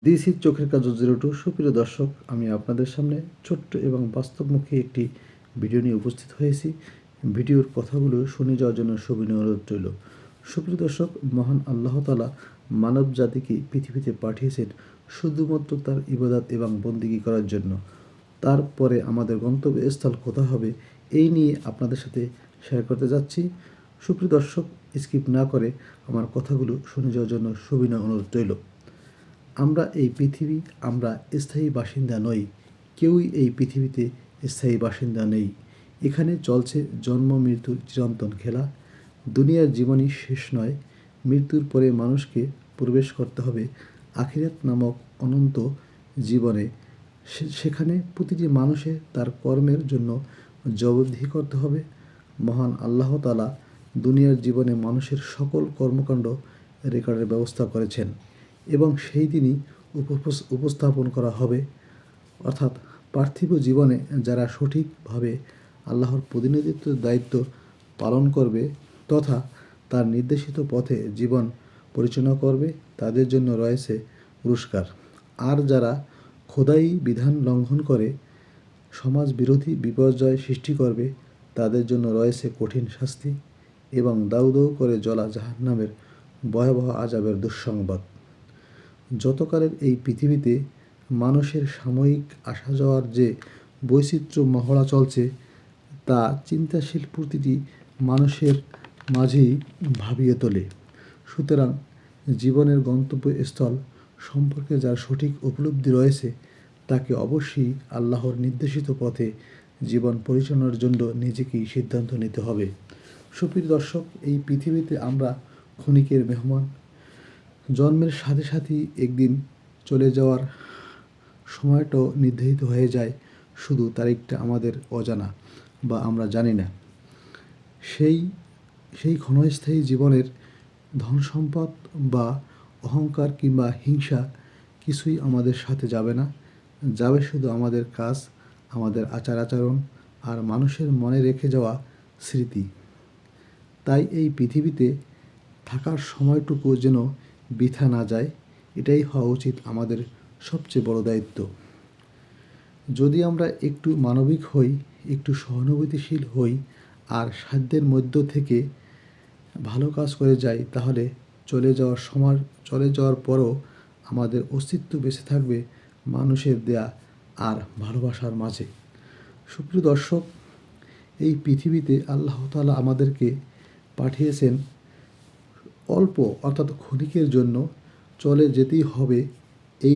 This is চোখের কাজ 02। সুপ্রিয় দর্শক, আমি আপনাদের সামনে ছোট্ট এবং বাস্তবমুখী একটি ভিডিও নিয়ে উপস্থিত হয়েছি। ভিডিওর কথাগুলো শুনে যাওয়ার জন্য সবিনয় অনুরোধ রইল। সুপ্রিয় দর্শক, মহান আল্লাহ তাআলা মানব জাতিকে পৃথিবীতে পাঠিয়েছেন শুধুমাত্র তার ইবাদত এবং বন্দেগী করার জন্য। তারপরে আমাদের গন্তব্যস্থল কোথায় হবে এই নিয়ে আপনাদের সাথে শেয়ার করতে যাচ্ছি। সুপ্রিয় দর্শক, স্কিপ না করে আমার কথাগুলো শুনে যাওয়ার জন্য সবিনয় অনুরোধ রইল। আমরা এই পৃথিবী, আমরা স্থায়ী বাসিন্দা নই। কেউই এই পৃথিবীতে স্থায়ী বাসিন্দা নেই। এখানে চলছে জন্ম মৃত্যুর চিরন্তন খেলা। দুনিয়ার জীবনই শেষ নয়। মৃত্যুর পরে মানুষকে প্রবেশ করতে হবে আখিরাত নামক অনন্ত জীবনে। সেখানে প্রতিটি মানুষের তার কর্মের জন্য জবাবদিহি করতে হবে। মহান আল্লাহ তাআলা দুনিয়ার জীবনে মানুষের সকল কর্মকাণ্ড রেকর্ডের ব্যবস্থা করেছেন এবং সেই দিনই উপস্থাপন করা হবে। অর্থাৎ পার্থিব জীবনে যারা সঠিকভাবে আল্লাহর প্রতিনিধিত্বের দায়িত্ব পালন করবে তথা তার নির্দেশিত পথে জীবন পরিচালনা করবে, তাদের জন্য রয়েছে পুরস্কার। আর যারা খোদাই বিধান লঙ্ঘন করে সমাজ বিরোধী বিপর্যয় সৃষ্টি করবে, তাদের জন্য রয়েছে কঠিন শাস্তি এবং দাউ দাউ করে জ্বলা জাহান্নামের ভয়াবহ আযাবের দুঃসংবাদ। যতকালের এই পৃথিবীতে মানুষের সাময়িক আসা যাওয়ার যে বৈচিত্র্য মহড়া চলছে, তা চিন্তাশীল প্রতিটি মানুষের মাঝেই ভাবিয়ে তোলে। সুতরাং জীবনের গন্তব্যস্থল সম্পর্কে যার সঠিক উপলব্ধি রয়েছে, তাকে অবশ্যই আল্লাহর নির্দেশিত পথে জীবন পরিচালনার জন্য নিজেকেই সিদ্ধান্ত নিতে হবে। সুপ্রিয় দর্শক, এই পৃথিবীতে আমরা ক্ষণিকের মেহমান। জন্মের সাথে সাথেই একদিন চলে যাওয়ার সময়টাও নির্ধারিত হয়ে যায়, শুধু তারিখটা আমাদের অজানা বা আমরা জানি না। সেই ক্ষণস্থায়ী জীবনের ধন সম্পদ বা অহংকার কিংবা হিংসা কিছুই আমাদের সাথে যাবে না। যাবে শুধু আমাদের কাজ, আমাদের আচার আচরণ আর মানুষের মনে রেখে যাওয়া স্মৃতি। তাই এই পৃথিবীতে থাকার সময়টুকু যেন বৃথা না যায়, এটাই হওয়া উচিত আমাদের সবচেয়ে বড় দায়িত্ব। যদি আমরা একটু মানবিক হই, একটু সহানুভূতিশীল হই আর সাধ্যের মধ্য থেকে ভালো কাজ করে যাই, তাহলে চলে যাওয়ার পরও আমাদের অস্তিত্ব বেঁচে থাকবে মানুষের দেয়া আর ভালোবাসার মাঝে। সুপ্রিয় দর্শক, এই পৃথিবীতে আল্লাহ তাআলা আমাদেরকে পাঠিয়েছেন অল্প, অর্থাৎ ক্ষণিকের জন্য। চলে যেতেই হবে